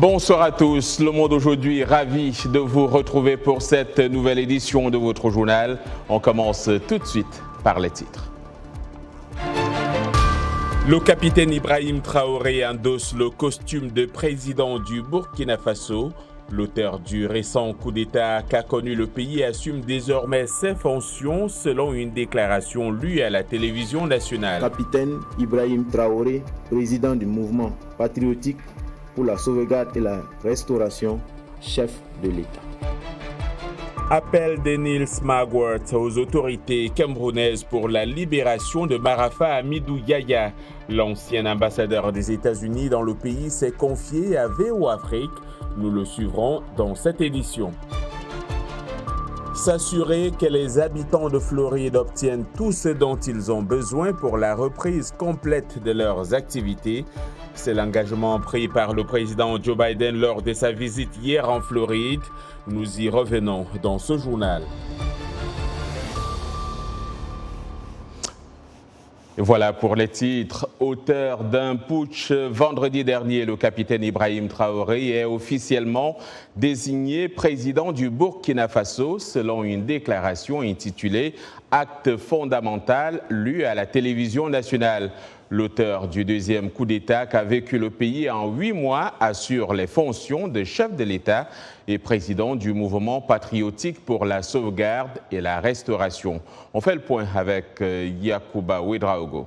Bonsoir à tous. Le Monde aujourd'hui, ravi de vous retrouver pour cette nouvelle édition de votre journal. On commence tout de suite par les titres. Le capitaine Ibrahim Traoré endosse le costume de président du Burkina Faso. L'auteur du récent coup d'État qu'a connu le pays assume désormais ses fonctions selon une déclaration lue à la télévision nationale. Capitaine Ibrahim Traoré, président du mouvement patriotique pour la sauvegarde et la restauration, chef de l'État. Appel de Nils Marquardt aux autorités camerounaises pour la libération de Marafa Hamidou Yahya. L'ancien ambassadeur des États-Unis dans le pays s'est confié à VO Afrique. Nous le suivrons dans cette édition. S'assurer que les habitants de Floride obtiennent tout ce dont ils ont besoin pour la reprise complète de leurs activités. C'est l'engagement pris par le président Joe Biden lors de sa visite hier en Floride. Nous y revenons dans ce journal. Et voilà pour les titres. Auteur d'un putsch vendredi dernier, le capitaine Ibrahim Traoré est officiellement désigné président du Burkina Faso selon une déclaration intitulée « Acte fondamental » lue à la télévision nationale. L'auteur du deuxième coup d'État qu'a vécu le pays en 8 mois assure les fonctions de chef de l'État et président du mouvement patriotique pour la sauvegarde et la restauration. On fait le point avec Yacouba Ouedraogo.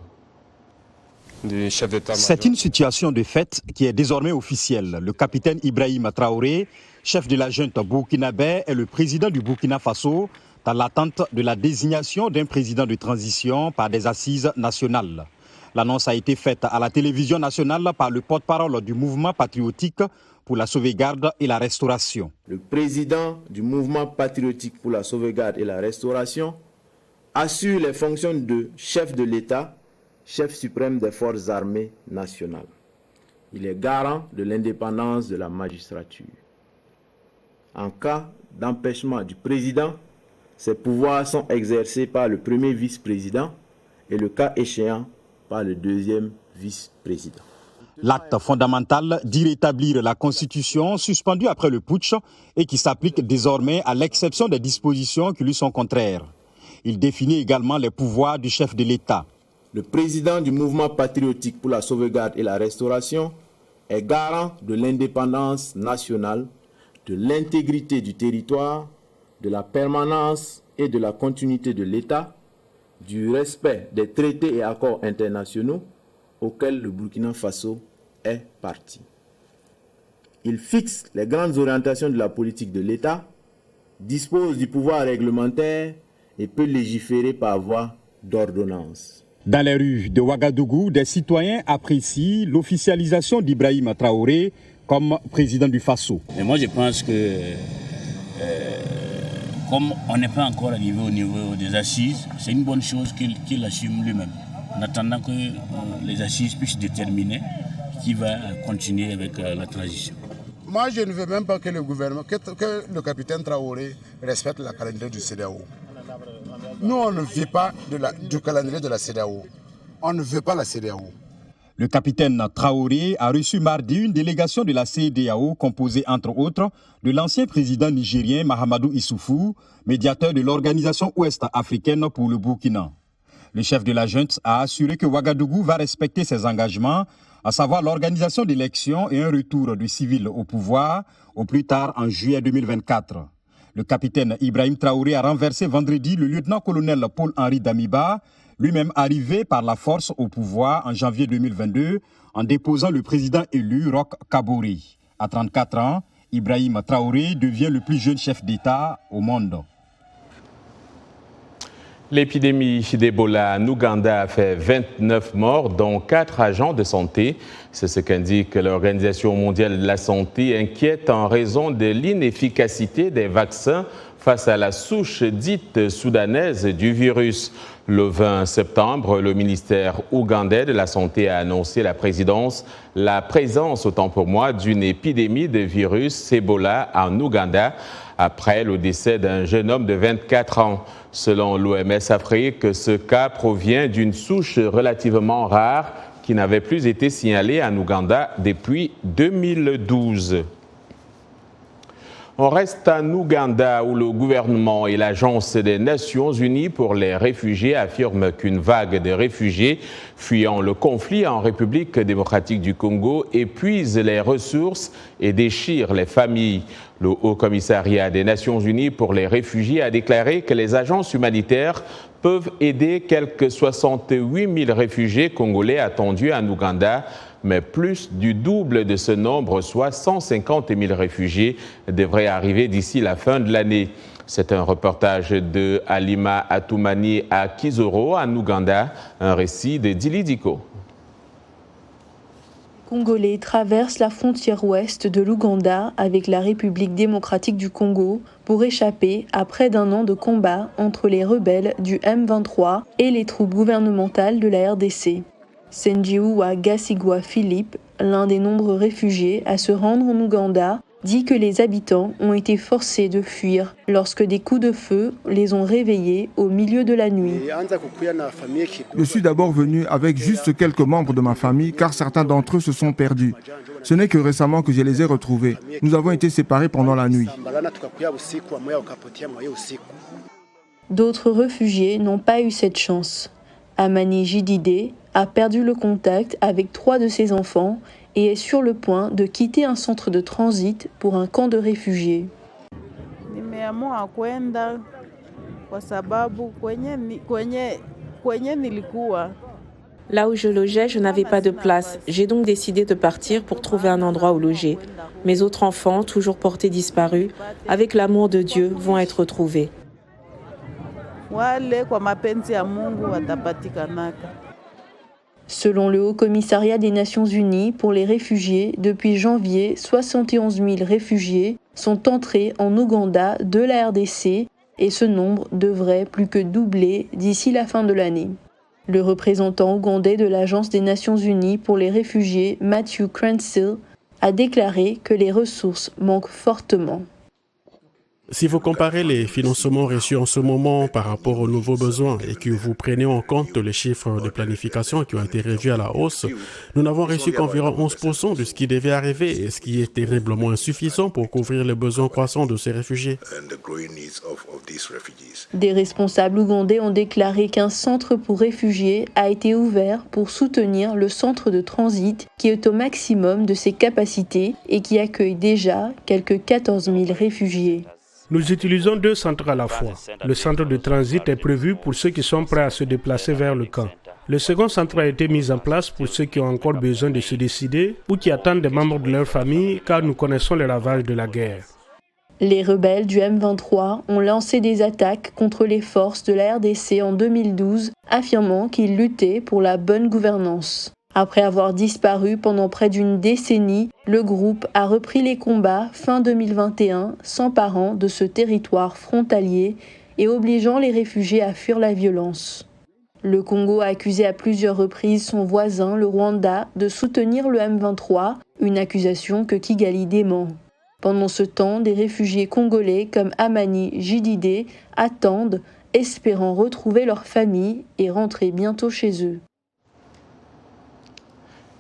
C'est une situation de fait qui est désormais officielle. Le capitaine Ibrahim Traoré, chef de la junte burkinabé, est le président du Burkina Faso dans l'attente de la désignation d'un président de transition par des assises nationales. L'annonce a été faite à la télévision nationale par le porte-parole du mouvement patriotique pour la sauvegarde et la restauration. Le président du mouvement patriotique pour la sauvegarde et la restauration assure les fonctions de chef de l'État, chef suprême des forces armées nationales. Il est garant de l'indépendance de la magistrature. En cas d'empêchement du président, ses pouvoirs sont exercés par le premier vice-président et le cas échéant par le deuxième vice-président. L'acte fondamental dit rétablir la Constitution suspendue après le putsch et qui s'applique désormais à l'exception des dispositions qui lui sont contraires. Il définit également les pouvoirs du chef de l'État. Le président du mouvement patriotique pour la sauvegarde et la restauration est garant de l'indépendance nationale, de l'intégrité du territoire, de la permanence et de la continuité de l'État, du respect des traités et accords internationaux auxquels le Burkina Faso est partie. Il fixe les grandes orientations de la politique de l'État, dispose du pouvoir réglementaire et peut légiférer par voie d'ordonnance. Dans les rues de Ouagadougou, des citoyens apprécient l'officialisation d'Ibrahim Traoré comme président du Faso. Et moi je pense que comme on n'est pas encore arrivé au niveau des assises, c'est une bonne chose qu'il assume lui-même, en attendant que les assises puissent déterminer qui va continuer avec la transition. Moi, je ne veux même pas que le gouvernement, que le capitaine Traoré respecte la calendrier du CEDEAO. Nous, on ne veut pas du calendrier de la CEDEAO. On ne veut pas la CEDEAO. Le capitaine Traoré a reçu mardi une délégation de la CEDEAO composée entre autres de l'ancien président nigérien Mahamadou Issoufou, médiateur de l'Organisation ouest-africaine pour le Burkina. Le chef de la junte a assuré que Ouagadougou va respecter ses engagements, à savoir l'organisation d'élections et un retour du civil au pouvoir au plus tard en juillet 2024. Le capitaine Ibrahim Traoré a renversé vendredi le lieutenant-colonel Paul-Henri Damiba, lui-même arrivé par la force au pouvoir en janvier 2022 en déposant le président élu Roch Kabore. À 34 ans, Ibrahim Traoré devient le plus jeune chef d'État au monde. L'épidémie d'Ebola en Ouganda a fait 29 morts, dont 4 agents de santé. C'est ce qu'indique l'Organisation mondiale de la santé, inquiète en raison de l'inefficacité des vaccins face à la souche dite soudanaise du virus. Le 20 septembre, le ministère ougandais de la Santé a annoncé la présence, autant pour moi, d'une épidémie de virus Ebola en Ouganda après le décès d'un jeune homme de 24 ans. Selon l'OMS Afrique, ce cas provient d'une souche relativement rare qui n'avaient plus été signalés en Ouganda depuis 2012. On reste en Ouganda où le gouvernement et l'Agence des Nations Unies pour les réfugiés affirment qu'une vague de réfugiés fuyant le conflit en République démocratique du Congo épuise les ressources et déchire les familles. Le Haut-Commissariat des Nations Unies pour les réfugiés a déclaré que les agences humanitaires peuvent aider quelques 68 000 réfugiés congolais attendus en Ouganda, mais plus du double de ce nombre, soit 150 000 réfugiés, devraient arriver d'ici la fin de l'année. C'est un reportage de Halima Atoumani à Kizoro, en Ouganda, un récit de Dili Diko. Congolais traversent la frontière ouest de l'Ouganda avec la République démocratique du Congo pour échapper à près d'un an de combat entre les rebelles du M23 et les troupes gouvernementales de la RDC. Senjiwa Gasigwa Philippe, l'un des nombreux réfugiés à se rendre en Ouganda, dit que les habitants ont été forcés de fuir lorsque des coups de feu les ont réveillés au milieu de la nuit. Je suis d'abord venu avec juste quelques membres de ma famille car certains d'entre eux se sont perdus. Ce n'est que récemment que je les ai retrouvés. Nous avons été séparés pendant la nuit. D'autres réfugiés n'ont pas eu cette chance. Amani Jidide a perdu le contact avec 3 de ses enfants et est sur le point de quitter un centre de transit pour un camp de réfugiés. Là où je logeais, je n'avais pas de place. J'ai donc décidé de partir pour trouver un endroit où loger. Mes autres enfants, toujours portés disparus, avec l'amour de Dieu, vont être retrouvés. Selon le Haut-Commissariat des Nations Unies pour les réfugiés, depuis janvier, 71 000 réfugiés sont entrés en Ouganda de la RDC et ce nombre devrait plus que doubler d'ici la fin de l'année. Le représentant ougandais de l'Agence des Nations Unies pour les réfugiés, Matthew Cransill, a déclaré que les ressources manquent fortement. Si vous comparez les financements reçus en ce moment par rapport aux nouveaux besoins et que vous prenez en compte les chiffres de planification qui ont été revus à la hausse, nous n'avons reçu qu'environ 11% de ce qui devait arriver et ce qui est terriblement insuffisant pour couvrir les besoins croissants de ces réfugiés. Des responsables ougandais ont déclaré qu'un centre pour réfugiés a été ouvert pour soutenir le centre de transit qui est au maximum de ses capacités et qui accueille déjà quelques 14 000 réfugiés. Nous utilisons 2 centres à la fois. Le centre de transit est prévu pour ceux qui sont prêts à se déplacer vers le camp. Le second centre a été mis en place pour ceux qui ont encore besoin de se décider ou qui attendent des membres de leur famille car nous connaissons les ravages de la guerre. Les rebelles du M23 ont lancé des attaques contre les forces de la RDC en 2012, affirmant qu'ils luttaient pour la bonne gouvernance. Après avoir disparu pendant près d'une décennie, le groupe a repris les combats fin 2021, s'emparant de ce territoire frontalier et obligeant les réfugiés à fuir la violence. Le Congo a accusé à plusieurs reprises son voisin, le Rwanda, de soutenir le M23, une accusation que Kigali dément. Pendant ce temps, des réfugiés congolais comme Amani Jidide attendent, espérant retrouver leur famille et rentrer bientôt chez eux.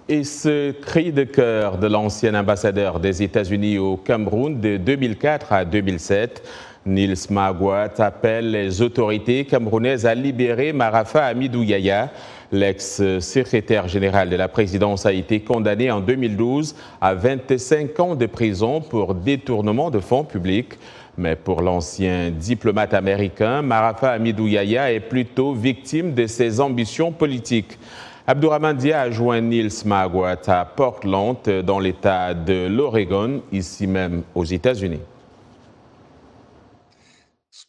Et ce cri de cœur de l'ancien ambassadeur des États-Unis au Cameroun de 2004 à 2007, Nils Magouat appelle les autorités camerounaises à libérer Marafa Hamidou Yahya. L'ex-secrétaire général de la présidence a été condamné en 2012 à 25 ans de prison pour détournement de fonds publics. Mais pour l'ancien diplomate américain, Marafa Hamidou Yahya est plutôt victime de ses ambitions politiques. Abdourahmane Dia a joint Nils Magouat à Portland, dans l'État de l'Oregon, ici même aux États-Unis.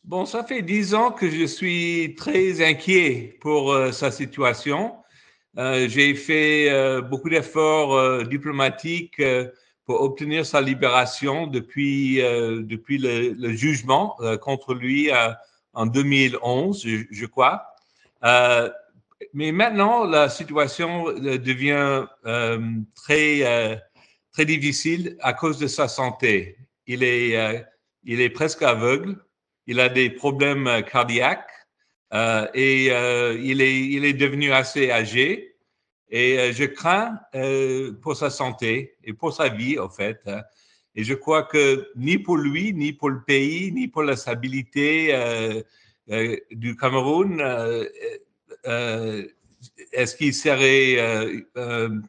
Bon, ça fait 10 ans que je suis très inquiet pour sa situation. J'ai fait beaucoup d'efforts diplomatiques pour obtenir sa libération depuis le jugement contre lui en 2011, je crois. Mais maintenant, la situation devient très difficile à cause de sa santé. Il est presque aveugle, il a des problèmes cardiaques et il est devenu assez âgé. Et je crains pour sa santé et pour sa vie, en fait. Et je crois que ni pour lui, ni pour le pays, ni pour la stabilité du Cameroun, est-ce qu'il serait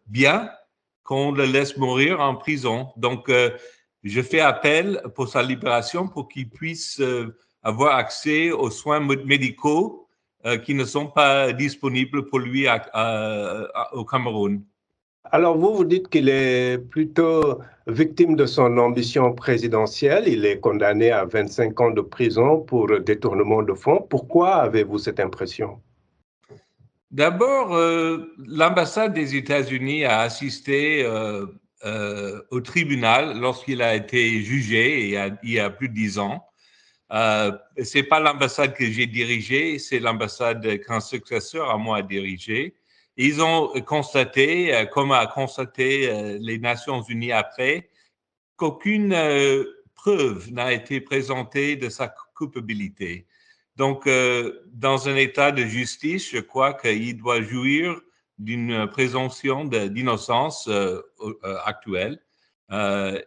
bien qu'on le laisse mourir en prison? Donc, je fais appel pour sa libération pour qu'il puisse avoir accès aux soins médicaux qui ne sont pas disponibles pour lui au Cameroun. Alors vous dites qu'il est plutôt victime de son ambition présidentielle. Il est condamné à 25 ans de prison pour détournement de fonds. Pourquoi avez-vous cette impression? D'abord, l'ambassade des États-Unis a assisté au tribunal lorsqu'il a été jugé il y a plus de 10 ans. C'est pas l'ambassade que j'ai dirigée, c'est l'ambassade qu'un successeur à moi a dirigée. Ils ont constaté, comme a constaté les Nations Unies après, qu'aucune preuve n'a été présentée de sa culpabilité. Donc, dans un état de justice, je crois qu'il doit jouir d'une présomption d'innocence actuelle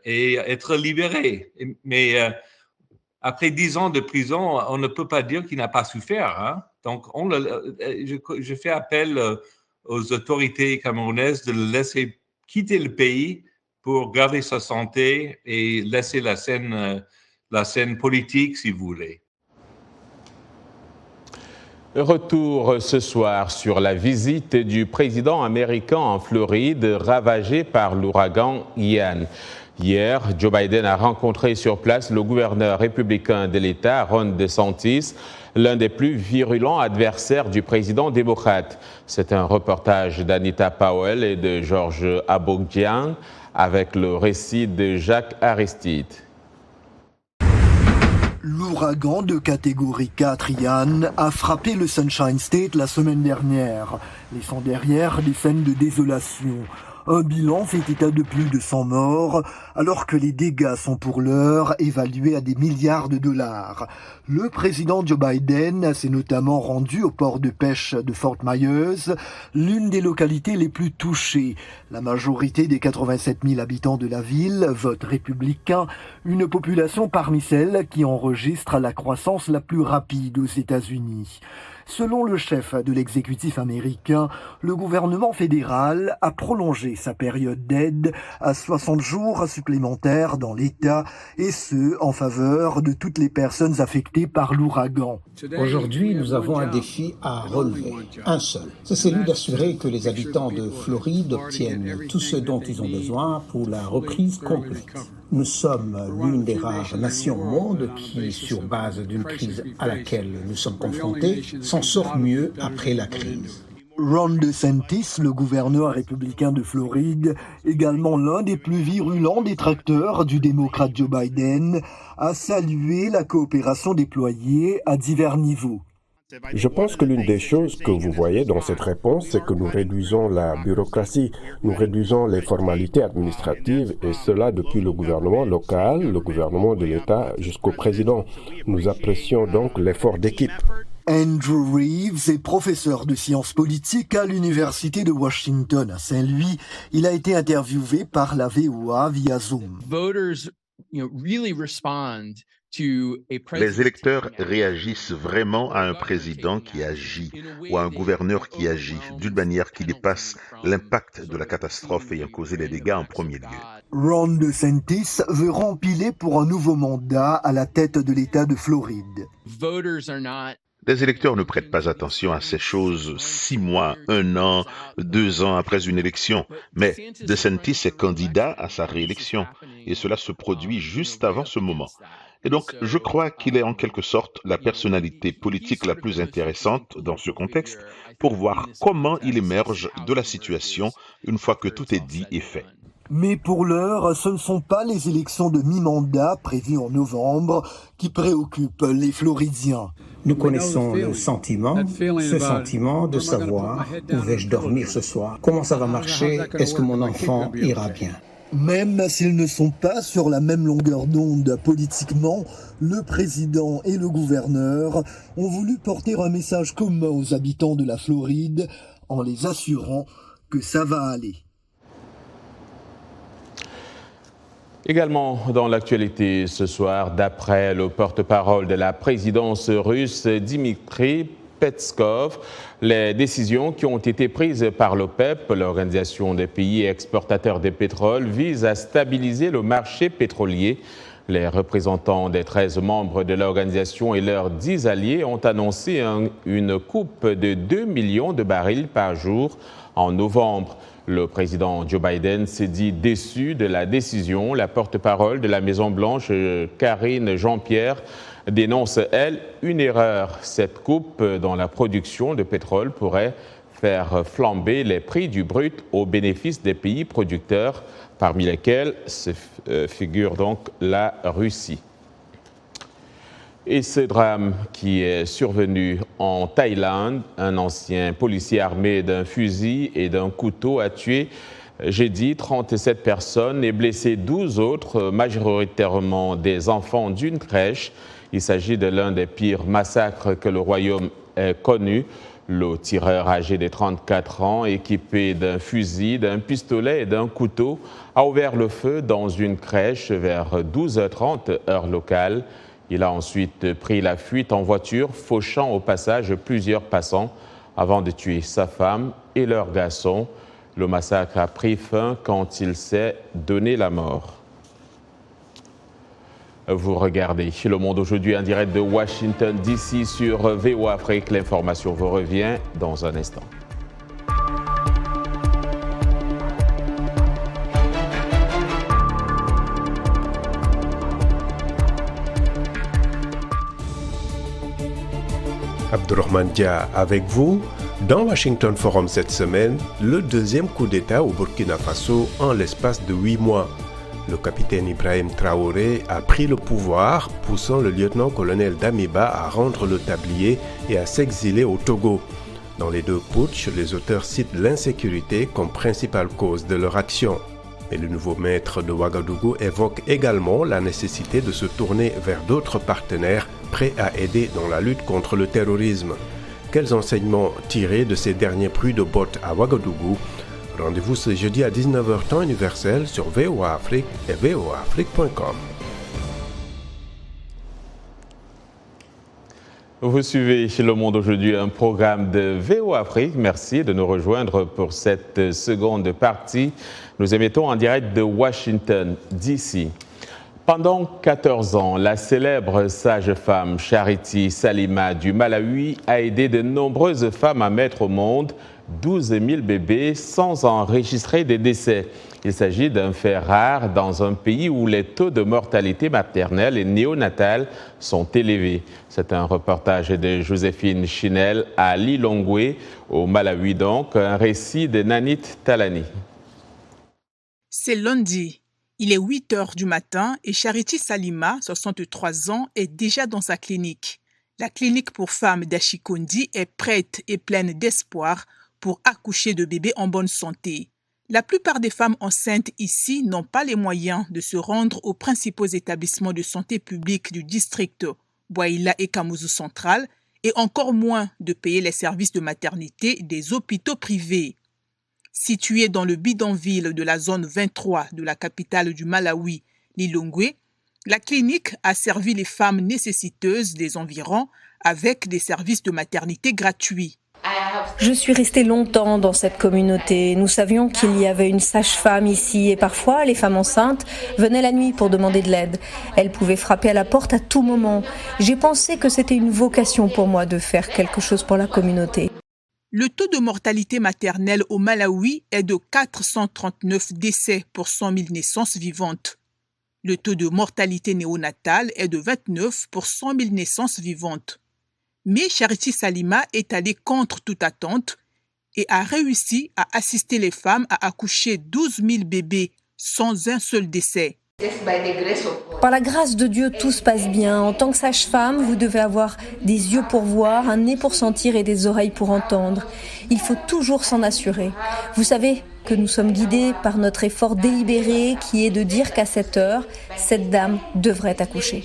et être libéré. Mais après 10 ans de prison, on ne peut pas dire qu'il n'a pas souffert. Hein? Donc, je fais appel aux autorités camerounaises de le laisser quitter le pays pour garder sa santé et laisser la scène politique, si vous voulez. Retour ce soir sur la visite du président américain en Floride, ravagée par l'ouragan Ian. Hier, Joe Biden a rencontré sur place le gouverneur républicain de l'État, Ron DeSantis, l'un des plus virulents adversaires du président démocrate. C'est un reportage d'Anita Powell et de Georges Abogdian avec le récit de Jacques Aristide. L'ouragan de catégorie 4 Ian a frappé le Sunshine State la semaine dernière, laissant derrière des scènes de désolation. Un bilan fait état de plus de 100 morts, alors que les dégâts sont pour l'heure évalués à des milliards de dollars. Le président Joe Biden s'est notamment rendu au port de pêche de Fort Myers, l'une des localités les plus touchées. La majorité des 87 000 habitants de la ville votent républicain, une population parmi celles qui enregistrent la croissance la plus rapide aux États-Unis. Selon le chef de l'exécutif américain, le gouvernement fédéral a prolongé sa période d'aide à 60 jours supplémentaires dans l'État, et ce, en faveur de toutes les personnes affectées par l'ouragan. Aujourd'hui, nous avons un défi à relever, un seul. C'est celui d'assurer que les habitants de Floride obtiennent tout ce dont ils ont besoin pour la reprise complète. Nous sommes l'une des rares nations au monde qui, sur base d'une crise à laquelle nous sommes confrontés, s'en sort mieux après la crise. Ron DeSantis, le gouverneur républicain de Floride, également l'un des plus virulents détracteurs du démocrate Joe Biden, a salué la coopération déployée à divers niveaux. Je pense que l'une des choses que vous voyez dans cette réponse, c'est que nous réduisons la bureaucratie, nous réduisons les formalités administratives, et cela depuis le gouvernement local, le gouvernement de l'État jusqu'au président. Nous apprécions donc l'effort d'équipe. Andrew Reeves est professeur de sciences politiques à l'Université de Washington à Saint-Louis. Il a été interviewé par la VOA via Zoom. Les électeurs réagissent vraiment à un président qui agit ou à un gouverneur qui agit d'une manière qui dépasse l'impact de la catastrophe ayant causé les dégâts en premier lieu. Ron DeSantis veut rempiler pour un nouveau mandat à la tête de l'État de Floride. Les électeurs ne prêtent pas attention à ces choses 6 mois, 1 an, 2 ans après une élection. Mais DeSantis est candidat à sa réélection et cela se produit juste avant ce moment. Et donc, je crois qu'il est en quelque sorte la personnalité politique la plus intéressante dans ce contexte pour voir comment il émerge de la situation une fois que tout est dit et fait. Mais pour l'heure, ce ne sont pas les élections de mi-mandat prévues en novembre qui préoccupent les Floridiens. Nous connaissons le sentiment, ce sentiment de savoir où vais-je dormir ce soir, comment ça va marcher, est-ce que mon enfant ira bien. Même s'ils ne sont pas sur la même longueur d'onde politiquement, le président et le gouverneur ont voulu porter un message commun aux habitants de la Floride en les assurant que que ça va aller. Également dans l'actualité ce soir, d'après le porte-parole de la présidence russe, Dmitry Peskov, les décisions qui ont été prises par l'OPEP, l'Organisation des pays exportateurs de pétrole, visent à stabiliser le marché pétrolier. Les représentants des 13 membres de l'organisation et leurs 10 alliés ont annoncé une coupe de 2 millions de barils par jour en novembre. Le président Joe Biden s'est dit déçu de la décision. La porte-parole de la Maison-Blanche, Karine Jean-Pierre, dénonce, elle, une erreur. Cette coupe dans la production de pétrole pourrait faire flamber les prix du brut au bénéfice des pays producteurs, parmi lesquels se figure donc la Russie. Et ce drame qui est survenu en Thaïlande, un ancien policier armé d'un fusil et d'un couteau a tué jeudi 37 personnes et blessé 12 autres, majoritairement des enfants d'une crèche. Il s'agit de l'un des pires massacres que le royaume ait connu. Le tireur âgé de 34 ans, équipé d'un fusil, d'un pistolet et d'un couteau, a ouvert le feu dans une crèche vers 12h30 heure locale. Il a ensuite pris la fuite en voiture, fauchant au passage plusieurs passants avant de tuer sa femme et leur garçon. Le massacre a pris fin quand il s'est donné la mort. Vous regardez Le Monde aujourd'hui en direct de Washington DC sur VOA Afrique. L'information vous revient dans un instant. Abdourahmane Dia avec vous. Dans Washington Forum cette semaine, le deuxième coup d'État au Burkina Faso en l'espace de 8 mois. Le capitaine Ibrahim Traoré a pris le pouvoir, poussant le lieutenant-colonel Damiba à rendre le tablier et à s'exiler au Togo. Dans les deux putschs, les auteurs citent l'insécurité comme principale cause de leur action. Mais le nouveau maître de Ouagadougou évoque également la nécessité de se tourner vers d'autres partenaires prêts à aider dans la lutte contre le terrorisme. Quels enseignements tirer de ces derniers pluies de bottes à Ouagadougou? Rendez-vous ce jeudi à 19h temps universel sur VOA Afrique et voaafrique.com. Vous suivez Le Monde aujourd'hui, un programme de VOA Afrique. Merci de nous rejoindre pour cette seconde partie. Nous émettons en direct de Washington, D.C. Pendant 14 ans, la célèbre sage-femme Charity Salima du Malawi a aidé de nombreuses femmes à mettre au monde 12 000 bébés sans enregistrer des décès. Il s'agit d'un fait rare dans un pays où les taux de mortalité maternelle et néonatale sont élevés. C'est un reportage de Joséphine Chinel à Lilongwe, au Malawi donc, un récit de Nanit Talani. C'est lundi. Il est 8 heures du matin et Charity Salima, 63 ans, est déjà dans sa clinique. La clinique pour femmes d'Achikondi est prête et pleine d'espoir pour accoucher de bébés en bonne santé. La plupart des femmes enceintes ici n'ont pas les moyens de se rendre aux principaux établissements de santé publique du district Bouaïla et Kamuzu Central et encore moins de payer les services de maternité des hôpitaux privés. Située dans le bidonville de la zone 23 de la capitale du Malawi, Lilongwe, la clinique a servi les femmes nécessiteuses des environs avec des services de maternité gratuits. Je suis restée longtemps dans cette communauté. Nous savions qu'il y avait une sage-femme ici et parfois les femmes enceintes venaient la nuit pour demander de l'aide. Elles pouvaient frapper à la porte à tout moment. J'ai pensé que c'était une vocation pour moi de faire quelque chose pour la communauté. Le taux de mortalité maternelle au Malawi est de 439 décès pour 100 000 naissances vivantes. Le taux de mortalité néonatale est de 29 pour 100 000 naissances vivantes. Mais Charity Salima est allée contre toute attente et a réussi à assister les femmes à accoucher 12 000 bébés sans un seul décès. Par la grâce de Dieu, tout se passe bien. En tant que sage-femme, vous devez avoir des yeux pour voir, un nez pour sentir et des oreilles pour entendre. Il faut toujours s'en assurer. Vous savez que nous sommes guidés par notre effort délibéré qui est de dire qu'à cette heure, cette dame devrait accoucher.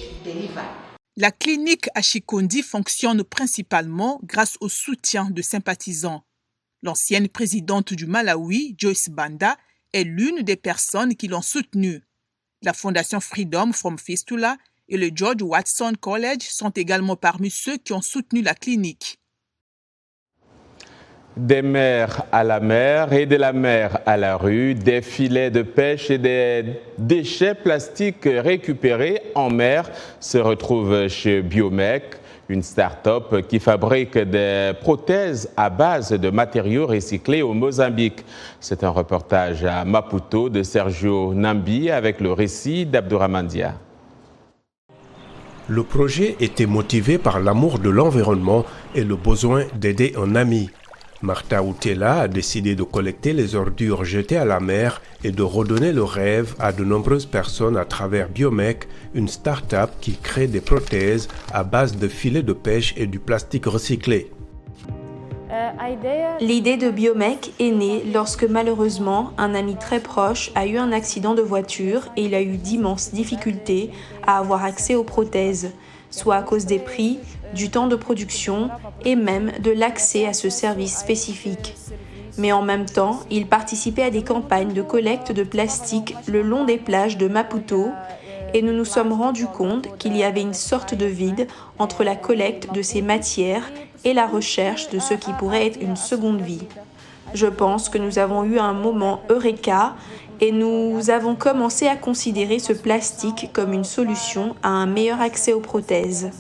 La clinique Achikondi fonctionne principalement grâce au soutien de sympathisants. L'ancienne présidente du Malawi, Joyce Banda, est l'une des personnes qui l'ont soutenue. La fondation Freedom from Fistula et le George Watson College sont également parmi ceux qui ont soutenu la clinique. Des mers à la mer et de la mer à la rue, des filets de pêche et des déchets plastiques récupérés en mer se retrouvent chez Biomec, une start-up qui fabrique des prothèses à base de matériaux recyclés au Mozambique. C'est un reportage à Maputo de Sergio Nambi avec le récit d'Abdourahmane Dia. Le projet était motivé par l'amour de l'environnement et le besoin d'aider un ami. Martha Outela a décidé de collecter les ordures jetées à la mer et de redonner le rêve à de nombreuses personnes à travers Biomec, une start-up qui crée des prothèses à base de filets de pêche et du plastique recyclé. L'idée de Biomec est née lorsque malheureusement un ami très proche a eu un accident de voiture et il a eu d'immenses difficultés à avoir accès aux prothèses, soit à cause des prix, du temps de production et même de l'accès à ce service spécifique. Mais en même temps, il participait à des campagnes de collecte de plastique le long des plages de Maputo et nous nous sommes rendus compte qu'il y avait une sorte de vide entre la collecte de ces matières et la recherche de ce qui pourrait être une seconde vie. Je pense que nous avons eu un moment eureka et nous avons commencé à considérer ce plastique comme une solution à un meilleur accès aux prothèses.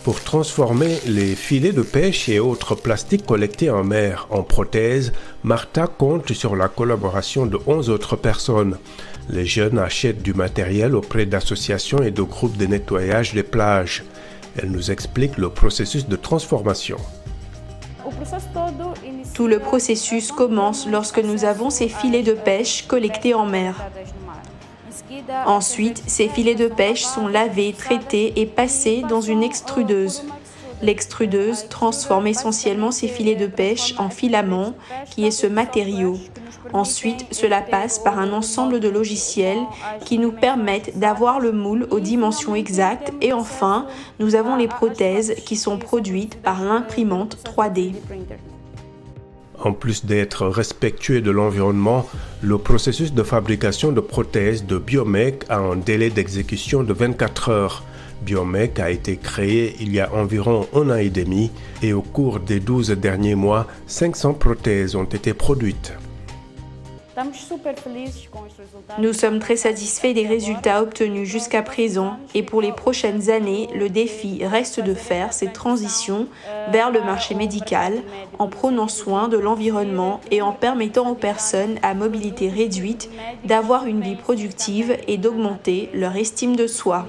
Pour transformer les filets de pêche et autres plastiques collectés en mer en prothèses, Martha compte sur la collaboration de 11 autres personnes. Les jeunes achètent du matériel auprès d'associations et de groupes de nettoyage des plages. Elle nous explique le processus de transformation. Tout le processus commence lorsque nous avons ces filets de pêche collectés en mer. Ensuite, ces filets de pêche sont lavés, traités et passés dans une extrudeuse. L'extrudeuse transforme essentiellement ces filets de pêche en filaments, qui est ce matériau. Ensuite, cela passe par un ensemble de logiciels qui nous permettent d'avoir le moule aux dimensions exactes. Et enfin, nous avons les prothèses qui sont produites par l'imprimante 3D. En plus d'être respectueux de l'environnement, le processus de fabrication de prothèses de Biomec a un délai d'exécution de 24 heures. Biomec a été créé il y a environ 1 an et demi et au cours des 12 derniers mois, 500 prothèses ont été produites. Nous sommes très satisfaits des résultats obtenus jusqu'à présent et pour les prochaines années, le défi reste de faire cette transition vers le marché médical en prenant soin de l'environnement et en permettant aux personnes à mobilité réduite d'avoir une vie productive et d'augmenter leur estime de soi.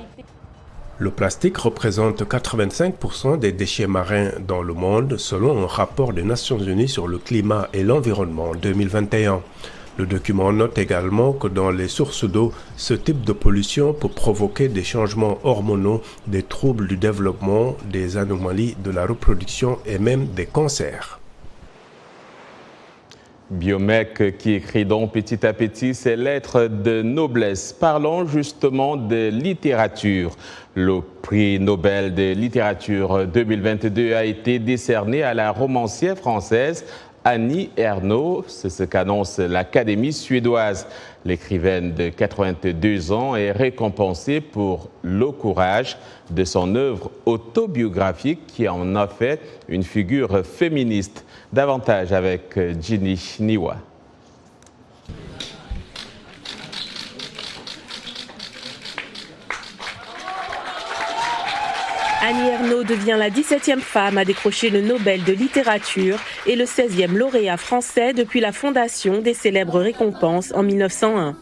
Le plastique représente 85% des déchets marins dans le monde selon un rapport des Nations Unies sur le climat et l'environnement en 2021. Le document note également que dans les sources d'eau, ce type de pollution peut provoquer des changements hormonaux, des troubles du développement, des anomalies de la reproduction et même des cancers. Biomec qui écrit donc petit à petit ses lettres de noblesse. Parlons justement de littérature. Le prix Nobel de littérature 2022 a été décerné à la romancière française Annie Ernaux, c'est ce qu'annonce l'Académie suédoise. L'écrivaine de 82 ans est récompensée pour le courage de son œuvre autobiographique qui en a fait une figure féministe. Davantage avec Ginny Niwa. Annie Ernaux devient la 17e femme à décrocher le Nobel de littérature et le 16e lauréat français depuis la fondation des célèbres récompenses en 1901.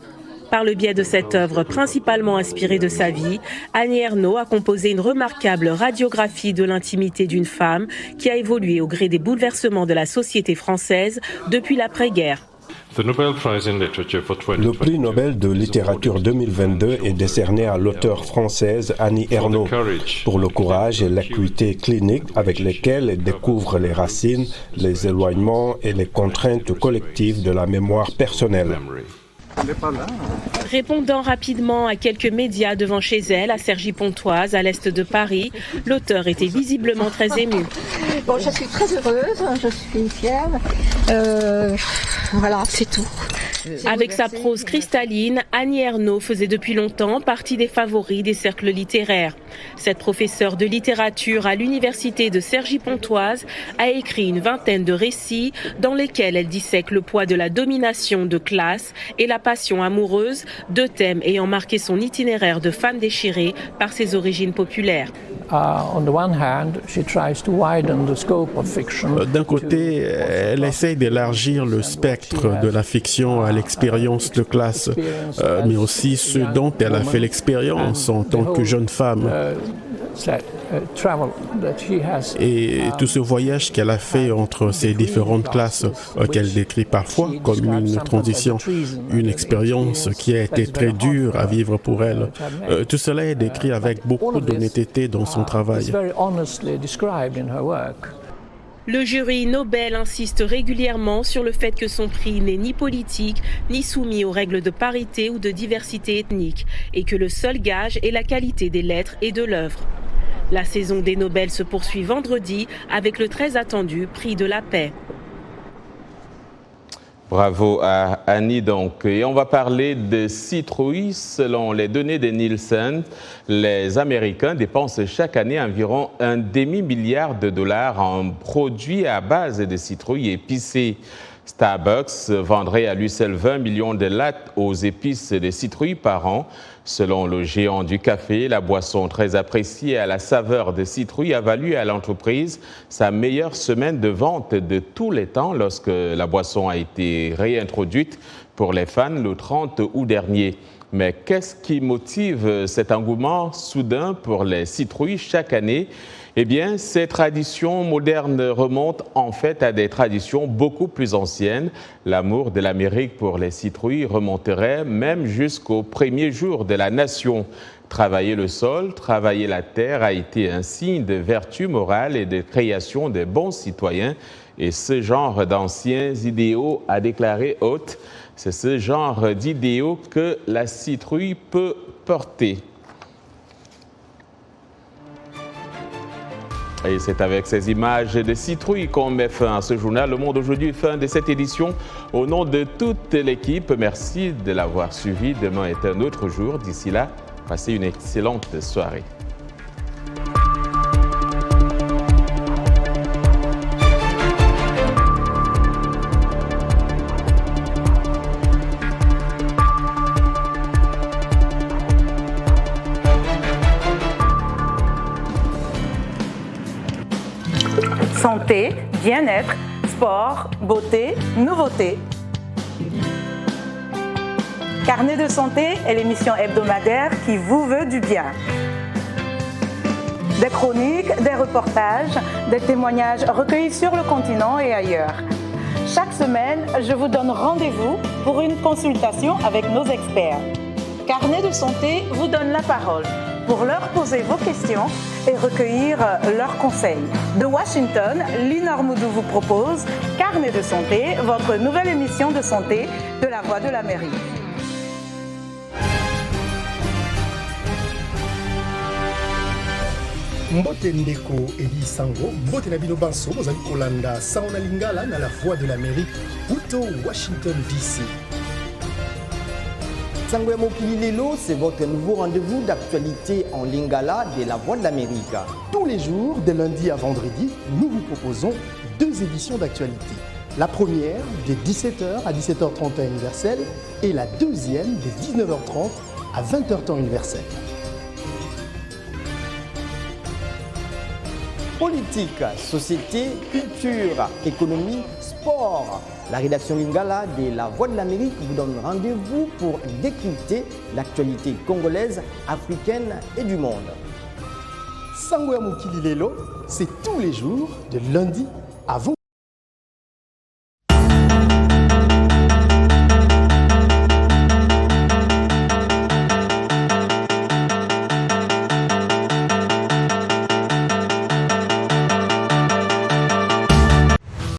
Par le biais de cette œuvre principalement inspirée de sa vie, Annie Ernaux a composé une remarquable radiographie de l'intimité d'une femme qui a évolué au gré des bouleversements de la société française depuis l'après-guerre. Le prix Nobel de littérature 2022 est décerné à l'auteure française Annie Ernaux pour le courage et l'acuité clinique avec lesquels elle découvre les racines, les éloignements et les contraintes collectives de la mémoire personnelle. Répondant rapidement à quelques médias devant chez elle, à Cergy-Pontoise, à l'est de Paris, l'auteur était visiblement très ému. Bon, je suis très heureuse, je suis fière. Voilà, c'est tout. Avec sa prose cristalline, Annie Ernaux faisait depuis longtemps partie des favoris des cercles littéraires. Cette professeure de littérature à l'université de Cergy-Pontoise a écrit une vingtaine de récits dans lesquels elle dissèque le poids de la domination de classe et la passion amoureuse, deux thèmes ayant marqué son itinéraire de femme déchirée par ses origines populaires. D'un côté, elle essaye d'élargir le spectre de la fiction à l'expérience de classe, mais aussi ce dont elle a fait l'expérience en tant que jeune femme. Et tout ce voyage qu'elle a fait entre ces différentes classes, qu'elle décrit parfois comme une transition, une expérience qui a été très dure à vivre pour elle. Tout cela est décrit avec beaucoup d'honnêteté dans son travail. Le jury Nobel insiste régulièrement sur le fait que son prix n'est ni politique, ni soumis aux règles de parité ou de diversité ethnique, et que le seul gage est la qualité des lettres et de l'œuvre. La saison des Nobel se poursuit vendredi avec le très attendu prix de la paix. Bravo à Annie donc. Et on va parler de citrouilles. Selon les données de Nielsen, les Américains dépensent chaque année environ un demi-milliard de dollars en produits à base de citrouilles épicées. Starbucks vendrait à lui seul 20 millions de lattes aux épices de citrouilles par an. Selon le géant du café, la boisson très appréciée à la saveur de citrouille a valu à l'entreprise sa meilleure semaine de vente de tous les temps lorsque la boisson a été réintroduite pour les fans le 30 août dernier. Mais qu'est-ce qui motive cet engouement soudain pour les citrouilles chaque année ? Eh bien, ces traditions modernes remontent en fait à des traditions beaucoup plus anciennes. L'amour de l'Amérique pour les citrouilles remonterait même jusqu'au premier jour de la nation. Travailler le sol, travailler la terre a été un signe de vertu morale et de création de bons citoyens. Et ce genre d'anciens idéaux, a déclaré Haute, c'est ce genre d'idéaux que la citrouille peut porter. Et c'est avec ces images de citrouilles qu'on met fin à ce journal. Le Monde aujourd'hui, fin de cette édition. Au nom de toute l'équipe, merci de l'avoir suivi. Demain est un autre jour. D'ici là, passez une excellente soirée. Santé, bien-être, sport, beauté, nouveauté. Carnet de santé est l'émission hebdomadaire qui vous veut du bien. Des chroniques, des reportages, des témoignages recueillis sur le continent et ailleurs. Chaque semaine, je vous donne rendez-vous pour une consultation avec nos experts. Carnet de santé vous donne la parole pour leur poser vos questions et recueillir leurs conseils. De Washington, Linor Moudou vous propose Carnet de santé, votre nouvelle émission de santé de la Voix de l'Amérique. Mbote Ndeko Eli Sango, Mbote Nabino Banso, Mozambi Kolanda, Saona Lingala, na la Voix de l'Amérique, Uto, Washington DC. Sangoya Mokili Lelo, c'est votre nouveau rendez-vous d'actualité en Lingala de la Voix de l'Amérique. Tous les jours, de lundi à vendredi, nous vous proposons 2 éditions d'actualité. La première de 17h à 17h30 temps universel et la deuxième de 19h30 à 20h temps universel. Politique, société, culture, économie, sport. La rédaction Lingala de la Voix de l'Amérique vous donne rendez-vous pour décrypter l'actualité congolaise, africaine et du monde. Sangoya Mokili Lelo, c'est tous les jours de lundi à vendredi.